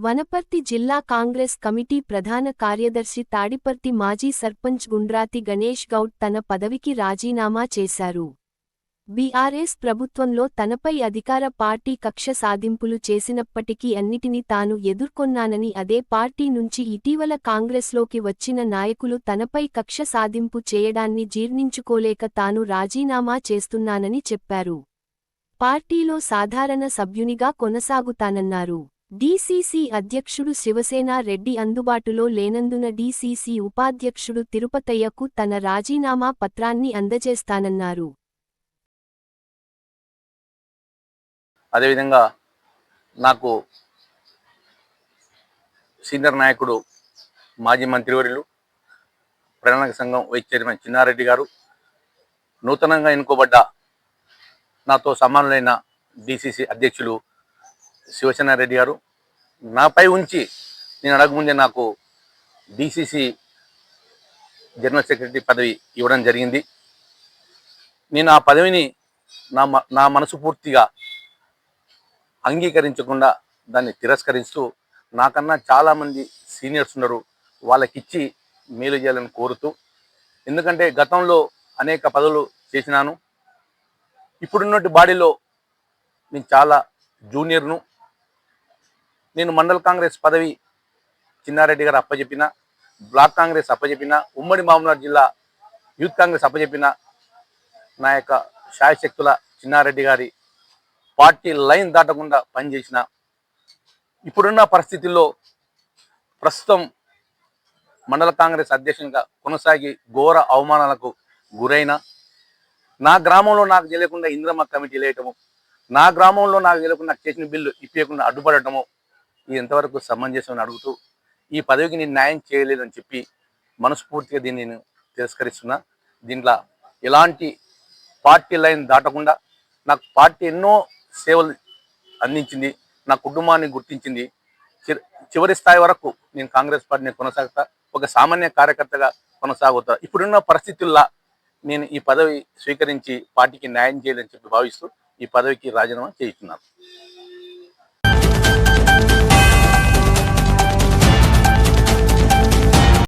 వనపర్తి జిల్లా కాంగ్రెస్ కమిటీ ప్రధాన కార్యదర్శి తాడిపర్తి మాజీ సర్పంచ్ గుండ్రాతి గణేష్ గౌడ్ తన పదవికి రాజీనామా చేశారు. బీఆర్ఎస్ ప్రభుత్వంలో తనపై అధికార పార్టీ కక్ష సాధింపులు చేసినప్పటికీ అన్నిటినీ తాను ఎదుర్కొన్నానని, అదే పార్టీ నుంచి ఇటీవల కాంగ్రెస్లోకి వచ్చిన నాయకులు తనపై కక్ష సాధింపు చేయడాన్ని జీర్ణించుకోలేక తాను రాజీనామా చేస్తున్నానని చెప్పారు. పార్టీలో సాధారణ సభ్యునిగా కొనసాగుతానన్నారు. డీసీసీ అధ్యక్షుడు శివసేన రెడ్డి అందుబాటులో లేనందున డీసీసీ ఉపాధ్యక్షుడు తిరుపతయ్యకు తన రాజీనామా పత్రాన్ని అందజేస్తానన్నారు. అదేవిధంగా నాకు సీనియర్ నాయకుడు మాజీ మంత్రివర్యులు ప్రణాళిక సంఘం వైస్ చైర్మన్ చిన్నారెడ్డి గారు, నూతనంగా ఎన్నుకోబడ్డ నాతో సమానులైన డీసీసీ అధ్యక్షులు శివసేన రెడ్డి గారు నాపై ఉంచి నేను అడగముందే నాకు డీసీసీ జనరల్ సెక్రటరీ పదవి ఇవ్వడం జరిగింది. నేను ఆ పదవిని నా మనసు పూర్తిగా అంగీకరించకుండా దాన్ని తిరస్కరిస్తూ, నాకన్నా చాలామంది సీనియర్స్ ఉన్నారు, వాళ్ళకిచ్చి మేలు చేయాలని కోరుతూ, ఎందుకంటే గతంలో అనేక పదవులు చేసినాను. ఇప్పుడున్నటువంటి బాడీలో నేను చాలా జూనియర్ను. నేను మండల కాంగ్రెస్ పదవి చిన్నారెడ్డి గారు అప్పచెప్పిన, బ్లాక్ కాంగ్రెస్ అప్పచెప్పిన, ఉమ్మడి మహబూబ్నగర్ జిల్లా యూత్ కాంగ్రెస్ అప్పచెప్పిన, నా యొక్క శాయశక్తుల చిన్నారెడ్డి గారి పార్టీ లైన్ దాటకుండా పనిచేసిన, ఇప్పుడున్న పరిస్థితుల్లో ప్రస్తుతం మండల కాంగ్రెస్ అధ్యక్షునిగా కొనసాగి ఘోర అవమానాలకు గురైన, నా గ్రామంలో నాకు తెలియకుండా ఇంద్రమ్మ కమిటీ వేయటము, నా గ్రామంలో నాకు తెలియకుండా నాకు చేసిన బిల్లు ఇప్పకుండా అడ్డుపడటము, ఇది ఎంతవరకు సమంజసం అడుగుతూ, ఈ పదవికి నేను న్యాయం చేయలేదని చెప్పి మనస్ఫూర్తిగా దీన్ని నేను తిరస్కరిస్తున్నా. దీంట్లో ఎలాంటి పార్టీ లైన్ దాటకుండా, నాకు పార్టీ ఎన్నో సేవలు అందించింది, నా కుటుంబాన్ని గుర్తించింది. చివరి స్థాయి వరకు నేను కాంగ్రెస్ పార్టీని కొనసాగుతా, ఒక సామాన్య కార్యకర్తగా కొనసాగుతా. ఇప్పుడున్న పరిస్థితుల్లో నేను ఈ పదవి స్వీకరించి పార్టీకి న్యాయం చేయాలని చెప్పి భావిస్తూ ఈ పదవికి రాజీనామా చేస్తున్నాను.